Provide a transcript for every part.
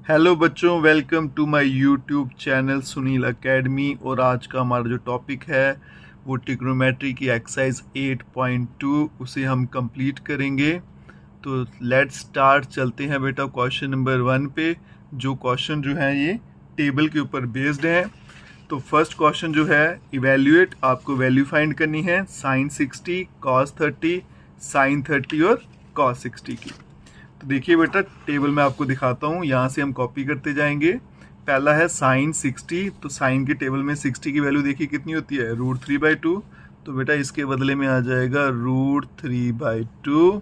Hello बच्चों, welcome to my YouTube channel Sunil academy. और आज का हमारा जो टॉपिक है वो ट्रिग्नोमेट्री की एक्सरसाइज 8.2 उसे हम कंप्लीट करेंगे। तो लेट्स स्टार्ट। चलते हैं बेटा क्वेश्चन नंबर 1 पे। जो क्वेश्चन जो है ये टेबल के ऊपर बेस्ड है। तो फर्स्ट क्वेश्चन जो है, इवेल्युएट, आपको वैल्यू फाइंड करनी है साइन 60, कॉस 30, साइन 30 और कॉस 60 की। तो देखिए बेटा, टेबल में आपको दिखाता हूँ, यहाँ से हम कॉपी करते जाएंगे। पहला है साइन 60, तो साइन के टेबल में 60 की वैल्यू देखिए कितनी होती है, √3/2। तो बेटा इसके बदले में आ जाएगा √3/2।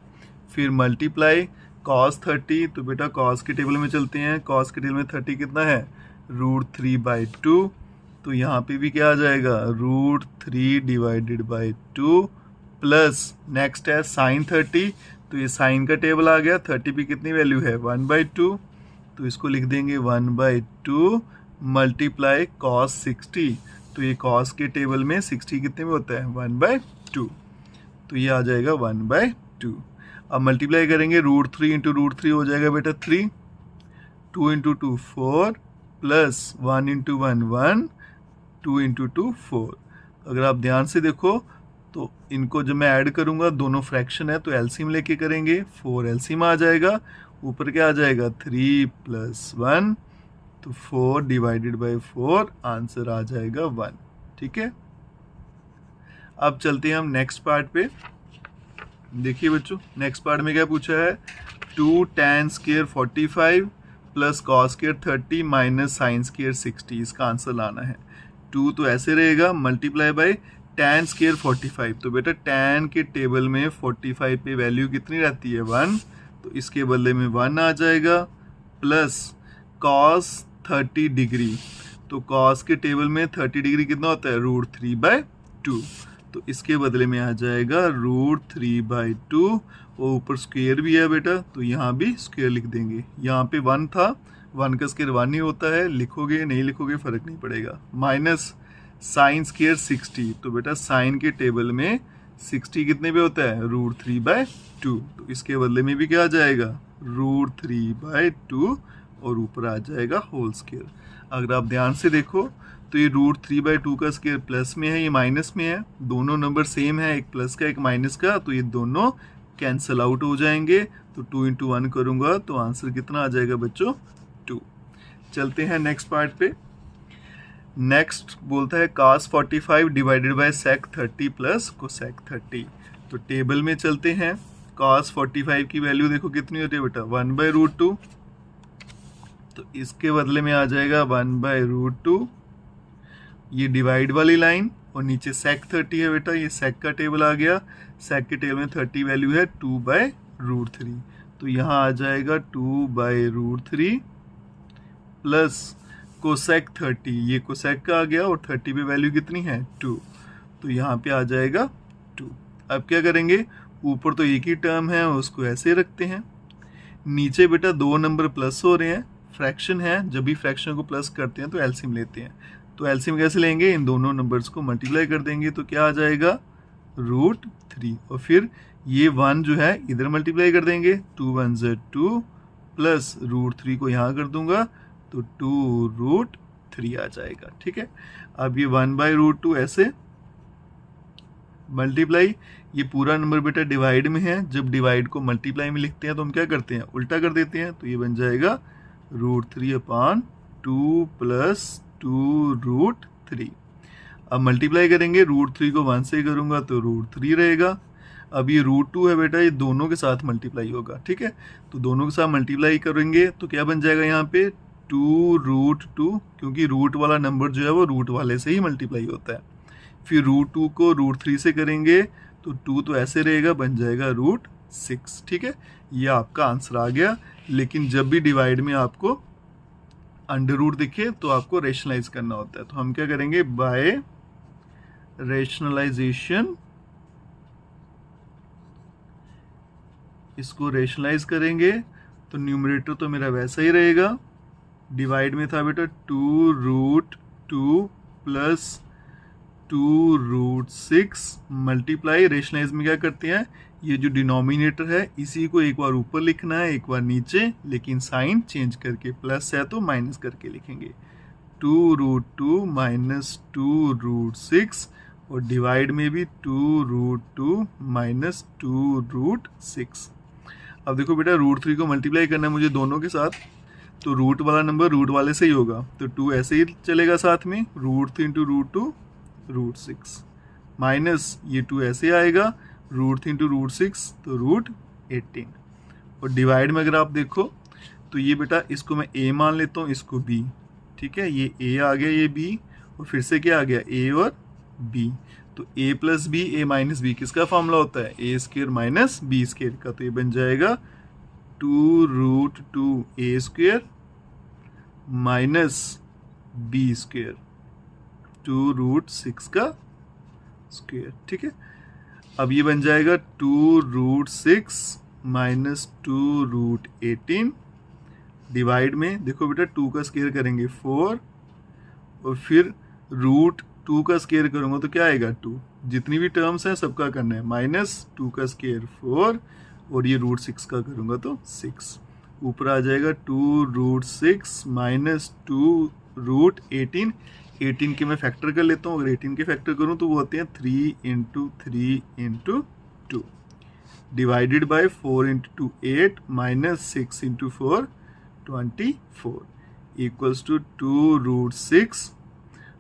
फिर मल्टीप्लाई कॉस 30, तो बेटा कॉस के टेबल में चलते हैं। कॉस के टेबल में 30 कितना है, √3/2। तो यहाँ पे भी क्या आ जाएगा, √3/2 प्लस नेक्स्ट है साइन 30। तो ये साइन का टेबल आ गया। 30 की कितनी वैल्यू है, 1/2। तो इसको लिख देंगे 1/2 मल्टीप्लाई कॉस 60। तो ये कॉस के टेबल में 60 कितने में होता है, 1/2। तो ये आ जाएगा 1/2। अब मल्टीप्लाई करेंगे, √3 इंटू √3 हो जाएगा बेटा 3, 2 इंटू 2 4, प्लस 1 इंटू 1 1, 2 इंटू 2 4। अगर आप ध्यान से देखो तो इनको जब मैं ऐड करूंगा, दोनों फ्रैक्शन है तो एलसीएम लेके करेंगे, 4 एलसीएम आ जाएगा। ऊपर क्या आ जाएगा, 3 + 1, तो 4/4 आंसर आ जाएगा 1। ठीक है, अब चलते हैं हम नेक्स्ट पार्ट पे। देखिए बच्चों, नेक्स्ट पार्ट में क्या पूछा है, 2 tan square 45 plus cos square 30 minus sine square 60। इसका आंसर लाना है। 2 तो ऐसे रहेगा, मल्टीप्लाई बाय tan स्क्वायर 45। तो बेटा tan के टेबल में 45 पे वैल्यू कितनी रहती है, 1। तो इसके बदले में 1 आ जाएगा, प्लस cos 30 डिग्री। तो cos के टेबल में 30 डिग्री कितना होता है, √3/2। तो इसके बदले में आ जाएगा √3/2। और ऊपर स्क्वायर भी है बेटा, तो यहाँ भी स्क्वायर लिख देंगे। यहाँ पे 1 था, 1 का स्क्वायर 1 ही होता है, लिखोगे नहीं लिखोगे फर्क नहीं पड़ेगा। Minus sine square 60। तो बेटा साइन के टेबल में 60 कितने पे होता है, √3/2। तो इसके बदले में भी क्या आ जाएगा, √3/2 और ऊपर आ जाएगा होल स्क्वायर। अगर आप ध्यान से देखो तो ये √3/2 का स्क्वायर प्लस में है, ये माइनस में है। दोनों नंबर सेम है, एक प्लस का एक माइनस का, तो ये दोनों कैंसिल आउट हो जाएंगे। तो 2 इंटू 1 करूंगा तो आंसर कितना आ जाएगा बच्चों, 2। चलते हैं नेक्स्ट पार्ट पे। नेक्स्ट बोलता है cos 45 divided by sec 30 plus cosec 30। तो टेबल में चलते हैं। cos 45 की वैल्यू देखो कितनी होती है बेटा, 1/√2। तो इसके बदले में आ जाएगा 1/√2, ये डिवाइड वाली लाइन, और नीचे sec 30 है बेटा, ये sec का टेबल आ गया। sec के टेबल में 30 वैल्यू है 2/√3। तो यहाँ आ जाएगा 2/√3 प्लस कोसेक 30, ये कोसेक का आ गया, और 30 पे वैल्यू कितनी है, 2। तो यहाँ पे आ जाएगा 2। अब क्या करेंगे, ऊपर तो एक ही टर्म है उसको ऐसे रखते हैं। नीचे बेटा 2 नंबर प्लस हो रहे हैं, फ्रैक्शन है, जब भी फ्रैक्शन को प्लस करते हैं तो एलसीएम लेते हैं। तो एलसीएम कैसे लेंगे, इन दोनों नंबर्स को मल्टीप्लाई कर देंगे। तो क्या आ जाएगा, √3। और फिर ये 1 जो है इधर मल्टीप्लाई कर देंगे, 2 1 = 2 प्लस √3 को यहाँ कर दूंगा तो 2√3 आ जाएगा। ठीक है, अब ये 1/√2 ऐसे मल्टीप्लाई, ये पूरा नंबर बेटा डिवाइड में है, जब डिवाइड को मल्टीप्लाई में लिखते हैं तो हम क्या करते हैं, उल्टा कर देते हैं। तो ये बन जाएगा √3/2 प्लस 2√3। अब मल्टीप्लाई करेंगे, √3 को 1 से करूंगा तो √3 रहेगा। अब ये √2 है बेटा, ये दोनों के साथ मल्टीप्लाई होगा। ठीक है, तो दोनों के साथ मल्टीप्लाई करेंगे तो क्या बन जाएगा यहाँ पे, 2√2, क्योंकि रूट वाला नंबर जो है वो रूट वाले से ही मल्टीप्लाई होता है। फिर √2 को √3 से करेंगे तो 2 तो ऐसे रहेगा, बन जाएगा √6। ठीक है, ये आपका आंसर आ गया। लेकिन जब भी डिवाइड में आपको अंडर रूट दिखे तो आपको रेशनलाइज करना होता है। तो हम क्या करेंगे, बाय रेशनलाइजेशन इसको रेशनलाइज करेंगे। तो न्यूमरेटर तो मेरा वैसा ही रहेगा, डिवाइड में था बेटा 2√2 प्लस 2√6 मल्टीप्लाई, रेशनलाइज में क्या करते हैं, ये जो डिनोमिनेटर है इसी को एक बार ऊपर लिखना है, एक बार नीचे, लेकिन साइन चेंज करके, प्लस है तो माइनस करके लिखेंगे। 2√2 माइनस 2√6 और डिवाइड में भी 2√2 माइनस 2√6। अब देखो बेटा √3 को मल्टीप्लाई करना है मुझे दोनों के साथ, तो रूट वाला नंबर रूट वाले से ही होगा, तो 2 ऐसे ही चलेगा साथ में, √3 इंटू √2 √6 माइनस ये 2 ऐसे आएगा, √3 इंटू √6 तो √18। और डिवाइड में अगर आप देखो तो ये बेटा इसको मैं a मान लेता हूँ, इसको b, ठीक है, ये a आ गया, ये b, और फिर से क्या आ गया a और b, तो a plus b a minus b किसका फॉर्मूला होता है, a square minus b square का, तो ये बन जाएगा 2√2 a square minus b square 2√6 का स्क्वायर, ठीक है। अब ये बन जाएगा 2√6 माइनस 2√18 डिवाइड में देखो बेटा 2 का स्क्वायर करेंगे 4 और फिर √2 का स्क्वायर करूँगा तो क्या आएगा 2, जितनी भी टर्म्स हैं सबका करना है, माइनस 2 का स्क्वायर 4 और ये √6 का करूँगा तो 6, ऊपर आ जाएगा 2√6 माइनस 2√18। 18 के मैं फैक्टर कर लेता हूँ, अगर 18 के फैक्टर करूँ तो वो होते हैं 3 into 3 into 2 divided by 4 into 8 minus 6 into 4 24 equals to 2√6।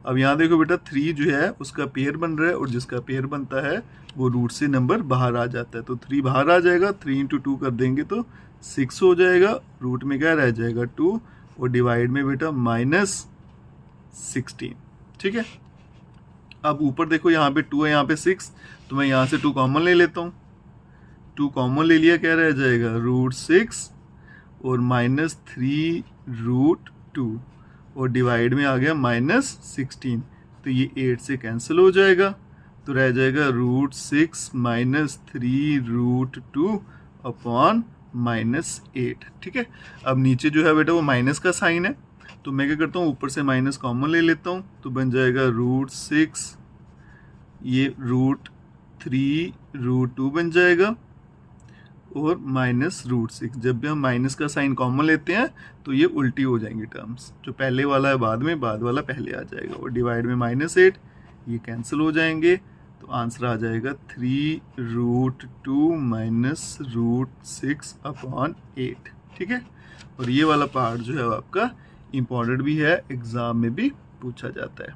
अब यहाँ देखो बेटा 3 जो है उसका पेयर बन रहा है और जिसका पेयर बनता है वो रूट से नंबर बाहर आ जाता है, तो 3 बाहर आ जाएगा, 3 इंटू 2 कर देंगे तो 6 हो जाएगा, रूट में क्या रह जाएगा 2 और डिवाइड में बेटा माइनस 16, ठीक है। अब ऊपर देखो यहाँ पे 2 है, यहाँ पे 6, तो मैं यहाँ से 2 कॉमन ले लेता हूँ, 2 कॉमन ले लिया, क्या रह जाएगा √6 और माइनस 3√2 और डिवाइड में आ गया माइनस 16, तो ये 8 से कैंसिल हो जाएगा, तो रह जाएगा √6 माइनस 3√2 अपॉन माइनस 8, ठीक है। अब नीचे जो है बेटा वो माइनस का साइन है, तो मैं क्या करता हूँ ऊपर से माइनस कॉमन ले लेता हूँ, तो बन जाएगा √6, ये √3√2 बन जाएगा और माइनस √6। जब भी हम माइनस का साइन कॉमन लेते हैं तो ये उल्टी हो जाएंगी टर्म्स, जो पहले वाला है बाद में, बाद वाला पहले आ जाएगा, और डिवाइड में -8 ये कैंसिल हो जाएंगे, तो आंसर आ जाएगा 3√2 माइनस √6 अपॉन 8, ठीक है। और ये वाला पार्ट जो है आपका इम्पॉर्टेंट भी है, एग्जाम में भी पूछा जाता है।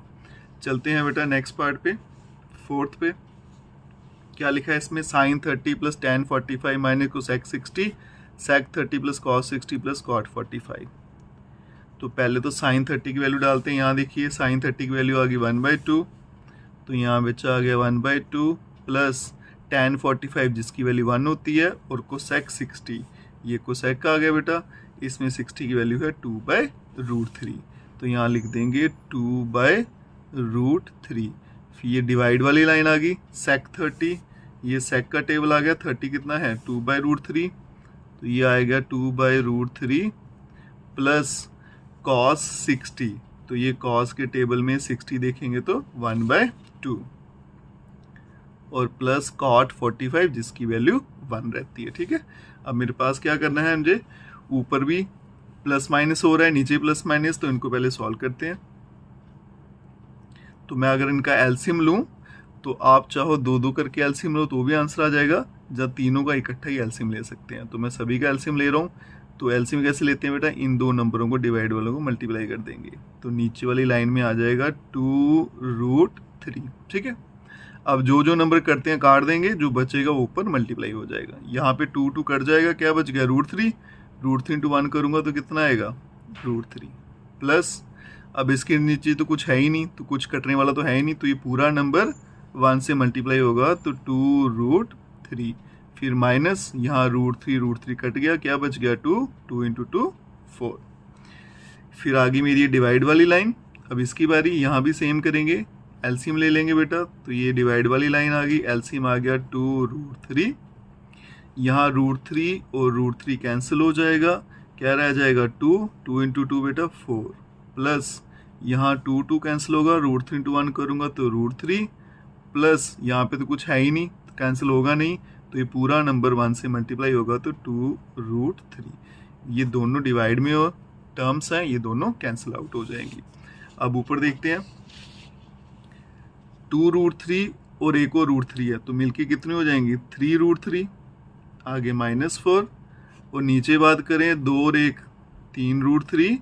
चलते हैं बेटा नेक्स्ट पार्ट पे, 4th पे। क्या लिखा है इसमें, sin 30 plus tan 45 minus cosec 60 sec 30 plus cos 60 plus cot 45। तो पहले तो sin 30 की वैल्यू डालते हैं, यहाँ देखिए sin 30 की वैल्यू आ गई 1/2, तो यहाँ बच्चा आ गया 1/2 प्लस tan 45 जिसकी वैल्यू 1 होती है और कोसेक 60, ये कोसेक का आ गया बेटा, इसमें 60 की वैल्यू है 2/√3, तो यहाँ लिख देंगे 2/√3। फिर ये डिवाइड वाली लाइन आ गई sec 30, ये sec का टेबल आ गया, 30 कितना है 2/√3, तो ये आएगा 2/√3 प्लस cos 60, तो ये cos के टेबल में 60 देखेंगे तो 1/2 और प्लस cot 45 जिसकी वैल्यू 1 रहती है, ठीक है। अब मेरे पास क्या करना है, मुझे ऊपर भी प्लस माइनस हो रहा है, नीचे प्लस माइनस, तो इनको पहले सॉल्व करते हैं। तो मैं अगर इनका एलसीएम लूँ तो आप चाहो 2-2 करके एलसीएम लो तो भी आंसर आ जाएगा, जब तीनों का इकट्ठा ही एलसीएम ले सकते हैं, तो मैं सभी का एलसीएम ले रहा हूँ। तो एलसीएम कैसे लेते हैं बेटा, इन दो नंबरों को डिवाइड वालों को मल्टीप्लाई कर देंगे, तो नीचे वाली लाइन में आ जाएगा 2√3, ठीक है। अब जो जो नंबर करते हैं काट देंगे, जो बचेगा वो ऊपर मल्टीप्लाई हो जाएगा। यहाँ पे 2 कट जाएगा, क्या बच गया √3, √3 इंटू 1 करूँगा तो कितना आएगा √3 प्लस, अब इसके नीचे तो कुछ है ही नहीं, तो कुछ कटने वाला तो है ही नहीं, तो ये पूरा नंबर 1 से मल्टीप्लाई होगा तो 2√3, फिर माइनस यहाँ √3 कट गया, क्या बच गया 2 इंटू 2 4। फिर आगे मेरी ये डिवाइड वाली लाइन, अब इसकी बारी, यहाँ भी सेम करेंगे, एलसीएम ले लेंगे बेटा, तो ये डिवाइड वाली लाइन आ गई, एलसीएम आ गया 2√3, यहाँ √3 और √3 कैंसिल हो जाएगा, क्या रह जाएगा 2 इंटू 2 बेटा 4 प्लस यहाँ 2 कैंसिल होगा, √3 इंटू 1 करूँगा तो √3 प्लस यहाँ पे तो कुछ है ही नहीं, तो कैंसिल होगा नहीं, तो ये पूरा नंबर 1 से मल्टीप्लाई होगा तो 2√3। ये दोनों डिवाइड में और टर्म्स हैं, ये दोनों कैंसिल आउट हो जाएंगी। अब ऊपर देखते हैं, 2√3 और एक और √3 है, तो मिलके कितनी हो जाएंगी 3√3, आगे -4, और नीचे बात करें 2 और 1 3√3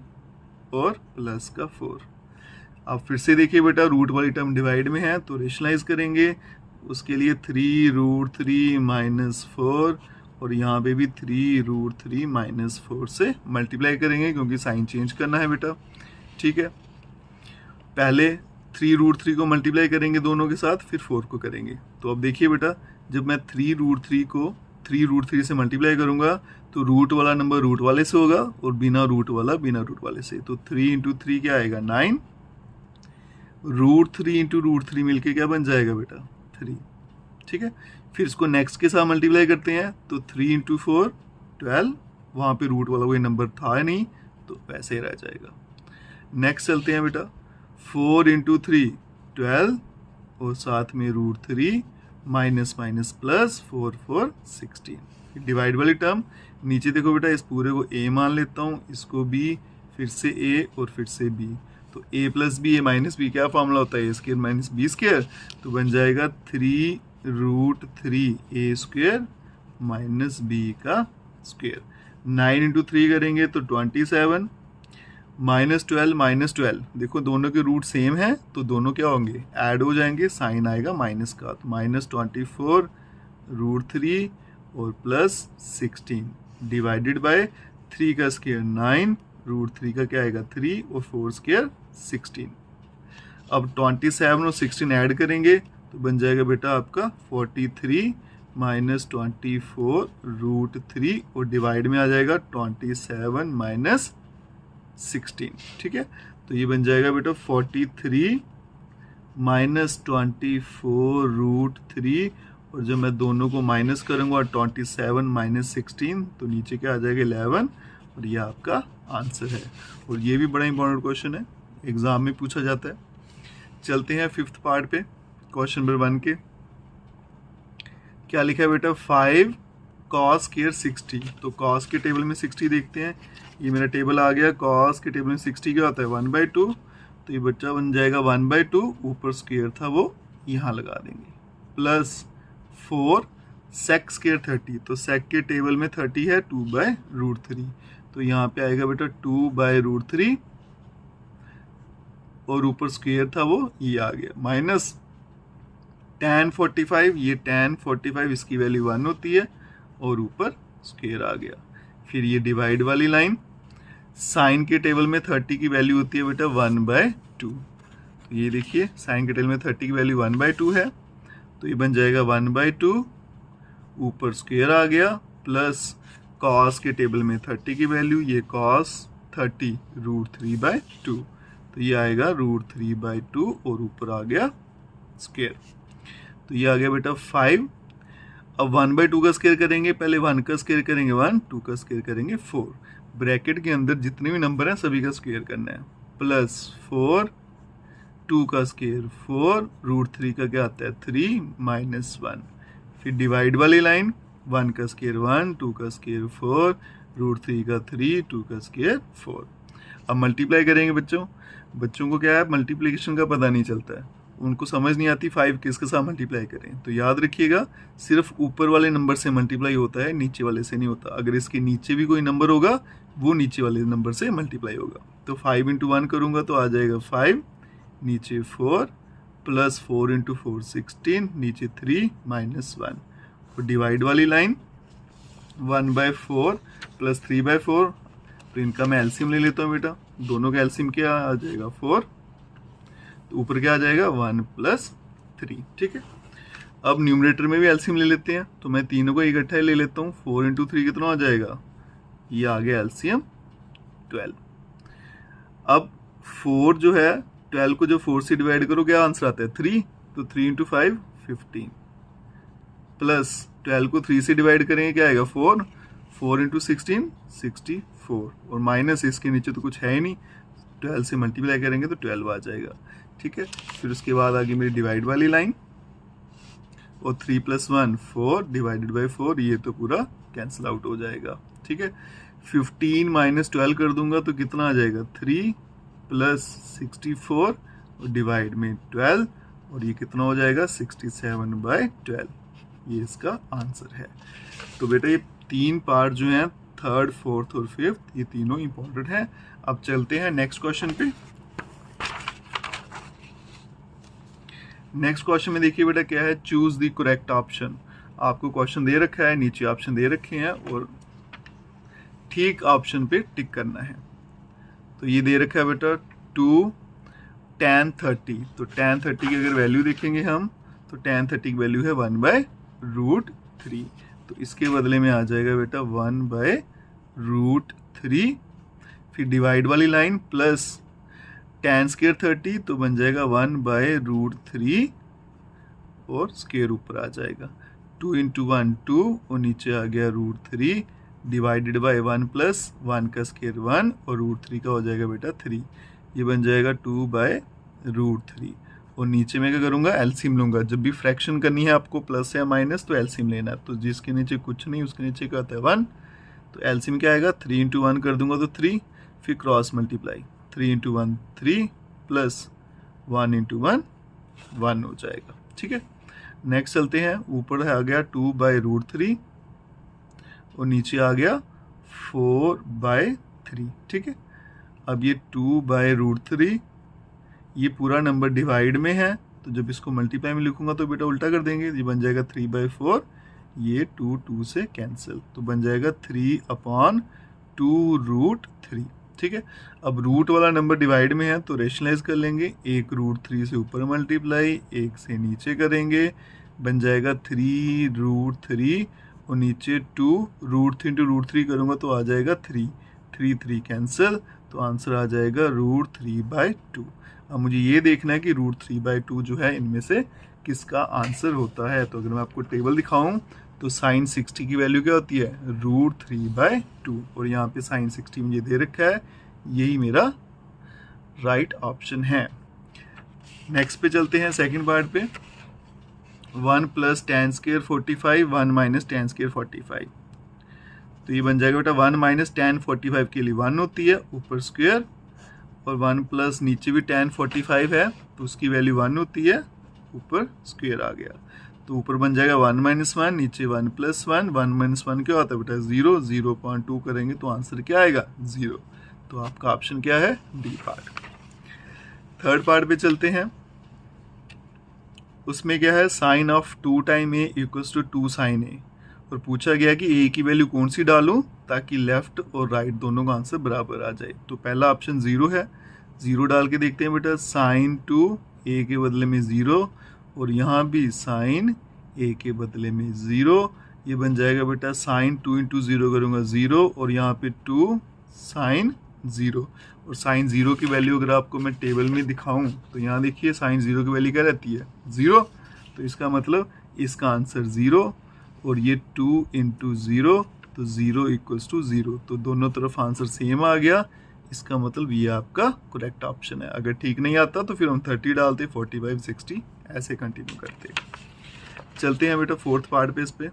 और प्लस का 4। अब फिर से देखिए बेटा, रूट वाली टर्म डिवाइड में है तो रेशनलाइज करेंगे, उसके लिए 3√3 - 4 और यहाँ पे भी 3√3 - 4 से मल्टीप्लाई करेंगे क्योंकि साइन चेंज करना है बेटा। ठीक है, पहले 3√3 को मल्टीप्लाई करेंगे दोनों के साथ, फिर 4 को करेंगे। तो अब देखिए बेटा, जब मैं 3√3 को 3√3 से मल्टीप्लाई करूंगा तो रूट वाला नंबर रूट वाले से होगा और बिना रूट वाला बिना रूट वाले से, तो 3 × 3 क्या आएगा 9, √3 × √3 मिलके क्या बन जाएगा बेटा 3। ठीक है, फिर इसको नेक्स्ट के साथ मल्टीप्लाई करते हैं तो 3 × 4 12, वहाँ पे रूट वाला कोई नंबर था नहीं तो वैसे ही रह जाएगा। नेक्स्ट चलते हैं बेटा, 4 × 3 12 और साथ में √3 माइनस माइनस प्लस 4 4 16। डिवाइड वाली टर्म नीचे देखो बेटा, इस पूरे को a मान लेता हूँ, इसको b, फिर से a और फिर से b, तो a + b a - b क्या फॉर्मूला होता है a² - b², तो बन जाएगा 3√3 a² - b का स्क्वायर। 9 × 3 करेंगे तो 27, -12 - 12, देखो दोनों के रूट सेम है तो दोनों क्या होंगे ऐड हो जाएंगे, साइन आएगा माइनस का, तो -24 √3 और प्लस 16 डिवाइडेड बाय 3 का स्क्वायर 9, √3 का क्या आएगा 3 और 4 स्क्वायर 16। अब 27 और 16 ऐड करेंगे तो बन जाएगा बेटा आपका 43 - 24 √3 और डिवाइड में आ जाएगा 27 - 16। ठीक है, तो ये बन जाएगा बेटा 43 - 24 √3, और जब मैं दोनों को माइनस करूंगा 27 - 16 तो नीचे क्या आ जाएगा 11, और ये आपका आंसर है। और ये भी बड़ा इंपॉर्टेंट क्वेश्चन है, एग्जाम में पूछा जाता है। चलते हैं 5th पार्ट पे, क्वेश्चन नंबर 1 के। क्या लिखा है बेटा 5 cos square 60, तो cos के टेबल में 60 देखते हैं, ये मेरा टेबल आ गया। cos के टेबल में 60 क्या होता है 1/2, तो ये बच्चा बन जाएगा 1/2, ऊपर स्क्वायर था वो यहाँ लगा देंगे, प्लस 4 sec square 30, तो sec के टेबल में 30 है 2/√3, तो यहाँ पे आएगा बेटा 2/√3 और ऊपर स्क्वायर था वो ये आ गया, माइनस tan 45, ये tan 45 इसकी वैल्यू 1 होती है और ऊपर स्क्वायर आ गया। फिर ये डिवाइड वाली लाइन, साइन के टेबल में 30 की वैल्यू होती है बेटा 1/2, तो ये देखिए साइन के टेबल में 30 की वैल्यू 1/2 है, तो ये बन जाएगा 1/2, ऊपर स्क्वायर आ गया, प्लस cos के टेबल में 30 की वैल्यू, ये cos 30 √3/2, तो ये आएगा √3/2 और ऊपर आ गया स्क्वायर, तो ये आ गया बेटा 5। अब 1/2 का स्क्वायर करेंगे, पहले 1 का स्क्वायर करेंगे 1, 2 का स्क्वायर करेंगे 4, ब्रैकेट के अंदर जितने भी नंबर हैं सभी का स्क्वायर करना है, प्लस 4, 2 का स्क्वायर 4, √3 का क्या आता है 3 - 1, फिर डिवाइड वाली लाइन 1 का स्क्वायर 1, 2 का स्क्वायर 4, √3 का 3, 2 का स्क्वायर 4। अब मल्टीप्लाई करेंगे बच्चों को क्या है मल्टीप्लिकेशन का पता नहीं चलता है, उनको समझ नहीं आती 5 किसके साथ मल्टीप्लाई करें, तो याद रखिएगा सिर्फ ऊपर वाले नंबर से मल्टीप्लाई होता है, नीचे वाले से नहीं होता। अगर इसके नीचे भी कोई नंबर होगा वो नीचे वाले नंबर से मल्टीप्लाई होगा, तो 5 × 1 करूँगा तो आ जाएगा 5, नीचे 4, प्लस 4 × 4 16, नीचे 3 - 1, और डिवाइड वाली लाइन 1/4 प्लस 3/4, तो इनका मैं एलसीएम ले लेता हूँ बेटा, दोनों का एलसीएम क्या आ जाएगा 4, तो ऊपर क्या आ जाएगा 1 + 3। ठीक है, अब न्यूमरेटर में भी एलसीएम ले लेते हैं, तो मैं तीनों को इकट्ठा ही ले लेता हूँ, 4 × 3 कितना हो जाएगा, ये आ गया एलसीएम 12। अब 4 जो है 12 को जो 4 से डिवाइड करो क्या आंसर आता है 3, तो 3 × 5 15, प्लस 12 को 3 से डिवाइड करेंगे क्या आएगा 4, 4 × 16 64, और माइनस इसके नीचे तो कुछ है ही नहीं, 12 से मल्टीप्लाई करेंगे तो 12 आ जाएगा। ठीक है, फिर उसके बाद आगे मेरी डिवाइड वाली लाइन, और 3 + 1 4 डिवाइडेड बाई 4, ये तो पूरा कैंसिल आउट हो जाएगा। ठीक है, 15 - 12 कर दूंगा तो कितना आ जाएगा 3 + 64 और डिवाइड में 12, और ये कितना हो जाएगा 67/12। ये इसका आंसर है। तो बेटा ये 3 पार्ट जो हैं, 3rd, 4th और 5th, ये तीनों इंपॉर्टेंट हैं। अब चलते हैं नेक्स्ट क्वेश्चन पे। नेक्स्ट क्वेश्चन में देखिए बेटा क्या है, चूज द करेक्ट ऑप्शन। आपको क्वेश्चन दे रखा है, नीचे ऑप्शन दे रखे हैं और ठीक ऑप्शन पे टिक करना है। तो ये दे रखा है बेटा 2 tan 30। तो tan 30 की अगर वैल्यू देखेंगे हम, तो tan 30 की वैल्यू है 1/√3। तो इसके बदले में आ जाएगा बेटा 1/√3, फिर डिवाइड वाली लाइन प्लस tan स्क्वायर 30, तो बन जाएगा 1/√3 और स्क्वायर ऊपर आ जाएगा। 2 × 1 2 और नीचे आ गया √3 डिवाइडेड बाय 1 + 1 का स्क्वायर 1 और √3 का हो जाएगा बेटा 3। ये बन जाएगा 2/√3। और नीचे में क्या करूँगा, एलसीएम लूँगा। जब भी फ्रैक्शन करनी है आपको प्लस या माइनस तो एलसीएम लेना है। तो जिसके नीचे कुछ नहीं उसके नीचे क्या होता है 1, तो एलसीएम क्या आएगा 3 × 1 कर दूंगा तो 3, फिर क्रॉस मल्टीप्लाई 3 × 1 3 प्लस 1 × 1 1 हो जाएगा। ठीक है, नेक्स्ट चलते हैं। ऊपर आ गया 2/√3 और नीचे आ गया 4/3। ठीक है, अब ये 2/√3, ये पूरा नंबर डिवाइड में है, तो जब इसको मल्टीप्लाई में लिखूंगा तो बेटा उल्टा कर देंगे, ये बन जाएगा 3/4, ये 2 से कैंसिल, तो बन जाएगा 3/2√3। ठीक है, अब रूट वाला नंबर डिवाइड में है तो रेशनलाइज कर लेंगे, 1 √3 से ऊपर मल्टीप्लाई, 1 से नीचे करेंगे, बन जाएगा 3√3 और नीचे 2 √3 × √3 करूँगा तो आ जाएगा 3 3 कैंसिल, तो आंसर आ जाएगा √3/2। अब मुझे ये देखना है कि √3/2 जो है इनमें से किसका आंसर होता है। तो अगर मैं आपको टेबल दिखाऊं तो sin 60 की वैल्यू क्या होती है √3/2, और यहाँ पे sin 60 मुझे दे रखा है, यही मेरा राइट ऑप्शन है। नेक्स्ट पे चलते हैं सेकंड पार्ट पे। 1 + tan स्क्वायर 45 1 - tan स्क्वायर 45, तो ये बन जाएगा बेटा 1 - tan 45 के लिए 1 होती है ऊपर स्क्वायर, और 1 प्लस नीचे भी tan 45 है तो उसकी वैल्यू 1 होती है ऊपर स्क्वायर आ गया, तो ऊपर बन जाएगा 1 - 1, नीचे 1 + 1, 1 - 1 क्या होता है बेटा 0, 0.2 करेंगे तो आंसर क्या आएगा 0। तो आपका ऑप्शन क्या है डी पार्ट। थर्ड पार्ट पे चलते हैं। उसमें क्या है, sign of 2 time a = 2 sin a, और पूछा गया कि a की वैल्यू कौन सी डालूं ताकि लेफ्ट और राइट दोनों का आंसर बराबर आ जाए। तो पहला ऑप्शन 0 है, 0 डाल के देखते हैं बेटा। sin 2 a के बदले में 0, और यहाँ भी sin a के बदले में 0, ये बन जाएगा बेटा sin 2 × 0 करूँगा 0, और यहाँ पे 2 sin 0, और sin 0 की वैल्यू अगर आपको मैं टेबल में दिखाऊं तो यहाँ देखिए sin 0 की वैल्यू क्या रहती है 0, तो इसका मतलब इसका आंसर 0, और ये 2 × 0 तो 0 = 0, तो दोनों तरफ आंसर सेम आ गया। इसका मतलब ये आपका करेक्ट ऑप्शन है। अगर ठीक नहीं आता तो फिर हम 30 डालते, 45 60 ऐसे कंटिन्यू करते। चलते हैं बेटा फोर्थ पार्ट पे। इस पे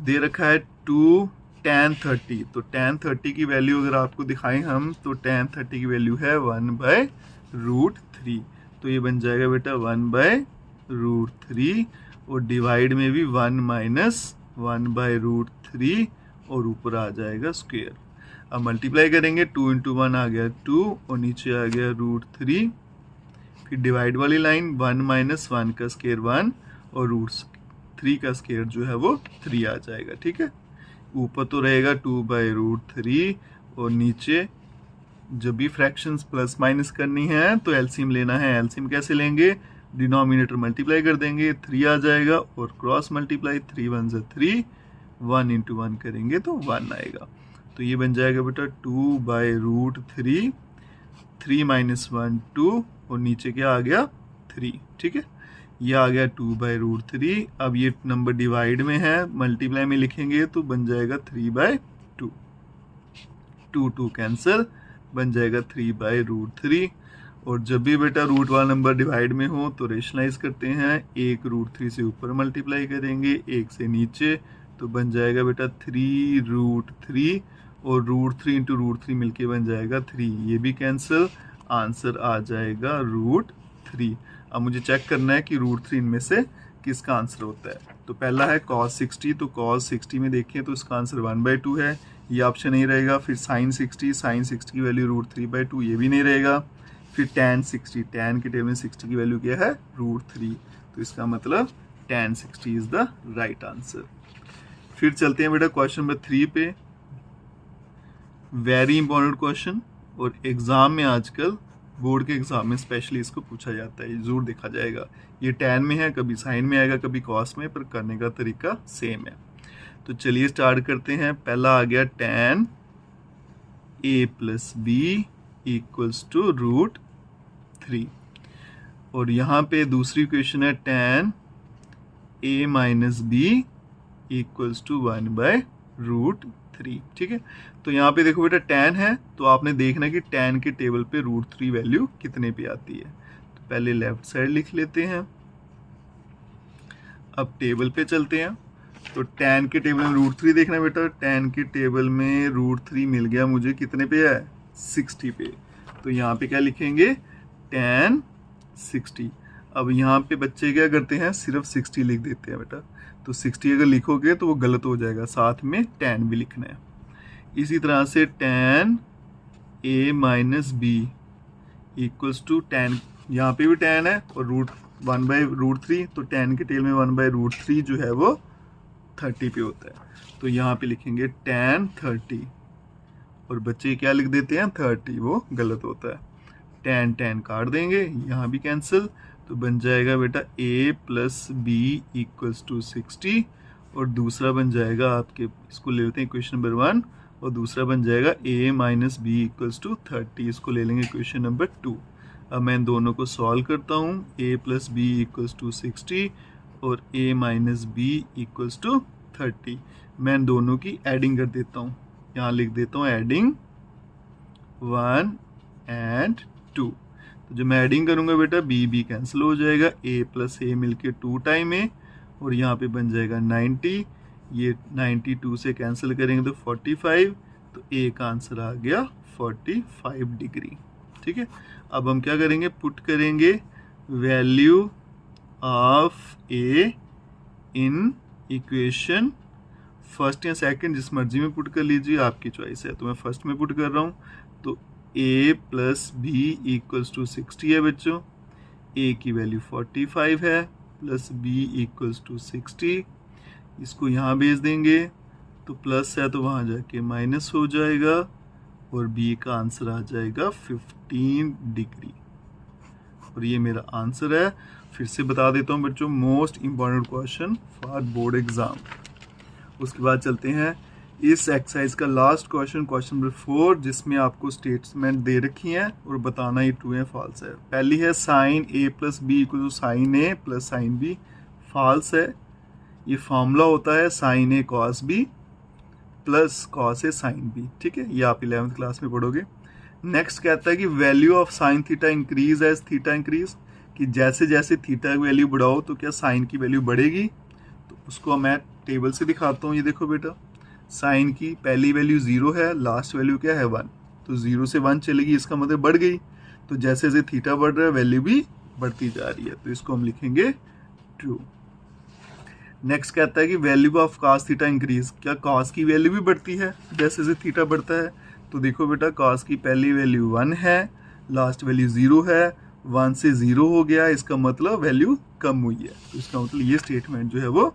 दे रखा है 2 tan 30, तो tan 30 की वैल्यू अगर आपको दिखाएं हम तो tan 30 की वैल्यू है 1/√3, तो ये बन जाएगा बेटा 1/√3, और डिवाइड में भी 1 - 1/√3 और ऊपर आ जाएगा स्क्वायर। अब मल्टीप्लाई करेंगे, 2 × 1 आ गया 2 और नीचे आ गया √3, फिर डिवाइड वाली लाइन 1 - 1 का स्क्वायर 1 और √3 का स्क्वायर जो है वो 3 आ जाएगा। ठीक है, ऊपर तो रहेगा 2/√3 और नीचे जब भी फ्रैक्शंस प्लस माइनस करनी है तो एलसीएम लेना है। एलसीएम कैसे लेंगे, डिनोमिनेटर मल्टीप्लाई कर देंगे, 3 आ जाएगा, और क्रॉस मल्टीप्लाई 3 × 1 = 3, 1 × 1 करेंगे तो 1 आएगा। तो ये बन जाएगा बेटा 2/√3, 3 - 1 2, और नीचे क्या आ गया 3। ठीक है, ये आ गया 2/√3। अब ये नंबर डिवाइड में है, मल्टीप्लाई में लिखेंगे तो बन जाएगा 3/2, 2 कैंसिल, बन जाएगा 3/√3, और जब भी बेटा रूट वाला नंबर डिवाइड में हो तो रेशनलाइज करते हैं, एक √3 से ऊपर मल्टीप्लाई करेंगे, एक से नीचे, तो बन जाएगा बेटा 3√3 और √3 इंटू √3 मिलके बन जाएगा 3, ये भी कैंसिल, आंसर आ जाएगा √3। अब मुझे चेक करना है कि √3 इनमें से किसका आंसर होता है। तो पहला है cos 60, तो cos 60 में देखें तो इसका आंसर 1/2 है, ये ऑप्शन नहीं रहेगा। फिर sin 60 की वैल्यू √3/2, ये भी नहीं रहेगा। फिर tan 60, tan के टेबल में 60 की वैल्यू क्या है √3, तो इसका मतलब tan 60 is the right answer. फिर चलते हैं बेटा क्वेश्चन नंबर 3 पे। वेरी इंपॉर्टेंट क्वेश्चन, और एग्जाम में आजकल बोर्ड के एग्जाम में स्पेशली इसको पूछा जाता है, जरूर देखा जाएगा। ये tan में है, कभी sin में आएगा, कभी cos में, पर करने का तरीका सेम है। तो चलिए स्टार्ट करते हैं। पहला आ गया tan a + b = √3, और यहाँ पे दूसरी इक्वेशन है tan a - b = 1/√3, ठीक है। तो यहाँ पे देखो बेटा tan है, तो आपने देखना कि tan के टेबल पे √3 वैल्यू कितने पे आती है। तो पहले लेफ्ट साइड लिख लेते हैं, अब टेबल पे चलते हैं। तो tan के टेबल में √3 देखना बेटा, tan के टेबल में √3 मिल गया मुझे, कितने पे है 60 पे। तो यहाँ पे क्या लिखेंगे tan 60। अब यहाँ पे बच्चे क्या करते हैं, सिर्फ 60 लिख देते हैं बेटा। तो 60 अगर लिखोगे तो वो गलत हो जाएगा, साथ में tan भी लिखना है। इसी तरह से tan a - b = tan, यहाँ पे भी tan है और 1/√3, तो tan के टेबल में 1/√3 जो है वो 30 पे होता है। तो यहाँ पे लिखेंगे tan 30, और बच्चे क्या लिख देते हैं 30, वो गलत होता है। tan काट देंगे, यहाँ भी कैंसिल, तो बन जाएगा बेटा a + b = 60, और दूसरा बन जाएगा आपके, इसको ले लेते हैं इक्वेशन नंबर 1, और दूसरा बन जाएगा a - b = 30, इसको ले लेंगे इक्वेशन नंबर 2। अब मैं इन दोनों को सॉल्व करता हूँ, a + b = 60 और a - b = 30। मैं इन दोनों की एडिंग कर देता हूँ, यहाँ लिख देता हूँ एडिंग 1 और 2। तो जब मैं एडिंग करूँगा बेटा b कैंसिल हो जाएगा, a + a मिलके 2 टाइम a, और यहाँ पे बन जाएगा 90, ये 92 से कैंसिल करेंगे तो 45, तो a का आंसर आ गया 45 डिग्री, ठीक है। अब हम क्या करेंगे, पुट करेंगे value of a in equation first या सेकंड, जिस मर्जी में पुट कर लीजिए, आपकी चॉइस है। तो मैं फर्स्ट में पुट कर रहा हूँ, तो a + b = 60 है बच्चों, a की वैल्यू 45 है, प्लस b = 60, इसको यहाँ भेज देंगे, तो प्लस है तो वहाँ जाके माइनस हो जाएगा, और b का आंसर आ जाएगा 15 डिग्री, और ये मेरा आंसर है। फिर से बता देता हूँ बच्चों, most important question for board exam. उसके बाद चलते हैं इस एक्सरसाइज का लास्ट क्वेश्चन, क्वेश्चन नंबर 4, जिसमें आपको स्टेटमेंट दे रखी हैं और बताना ये ट्रू है फॉल्स है। पहली है sin a + b = sin a + sin b, false है। ये फॉर्मूला होता है sin a cos b + cos a sin b, ठीक है, ये आप 11th क्लास में पढ़ोगे। नेक्स्ट कहता है कि value of sin theta increase as theta increase, कि जैसे जैसे थीटा की वैल्यू बढ़ाओ तो क्या साइन की वैल्यू बढ़ेगी। तो उसको मैं टेबल से दिखाता हूँ। ये देखो बेटा, साइन की पहली वैल्यू 0 है, लास्ट वैल्यू क्या है 1, तो 0 से 1 चलेगी, इसका मतलब बढ़ गई। तो जैसे जैसे थीटा बढ़ रहा है वैल्यू भी बढ़ती जा रही है, तो इसको हम लिखेंगे ट्रू। नेक्स्ट कहता है कि value of cos theta increase, क्या cos की वैल्यू भी बढ़ती है जैसे जैसे थीटा बढ़ता है। तो देखो बेटा, cos की पहली वैल्यू 1 है, लास्ट वैल्यू 0 है, 1 से 0 हो गया, इसका मतलब वैल्यू कम हुई है। तो इसका मतलब ये स्टेटमेंट जो है वो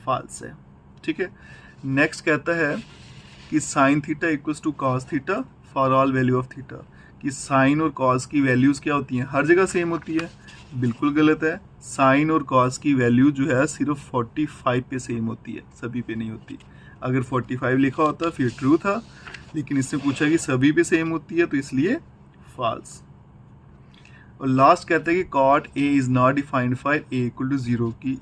फॉल्स है, ठीक है। नेक्स्ट कहता है कि sine theta = cos theta for all value of theta, कि साइन और cos की वैल्यूज़ क्या होती हैं, हर जगह सेम होती है। बिल्कुल गलत है, साइन और cos की वैल्यू जो है सिर्फ 45 पे सेम होती है, सभी पे नहीं होती। अगर 45 लिखा होता फिर ट्रू था, लेकिन इससे पूछा कि सभी पे सेम होती है, तो इसलिए फॉल्स। और लास्ट कहता है कि cot a is not defined for a = 0, की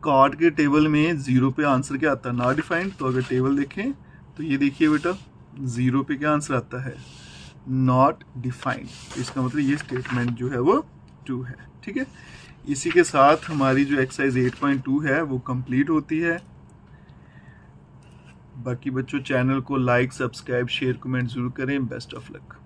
cot के टेबल में 0 पे आंसर क्या आता है, नॉट डिफाइंड। तो अगर टेबल देखें तो ये देखिए बेटा, 0 पे क्या आंसर आता है नॉट डिफाइंड। इसका मतलब ये स्टेटमेंट जो है वो ट्रू है। ठीक है, इसी के साथ हमारी जो एक्सरसाइज 8.2 है वो कंप्लीट होती है। बाकी बच्चों चैनल को लाइक, सब्सक्राइब, शेयर, कमेंट जरूर करें। Best of luck.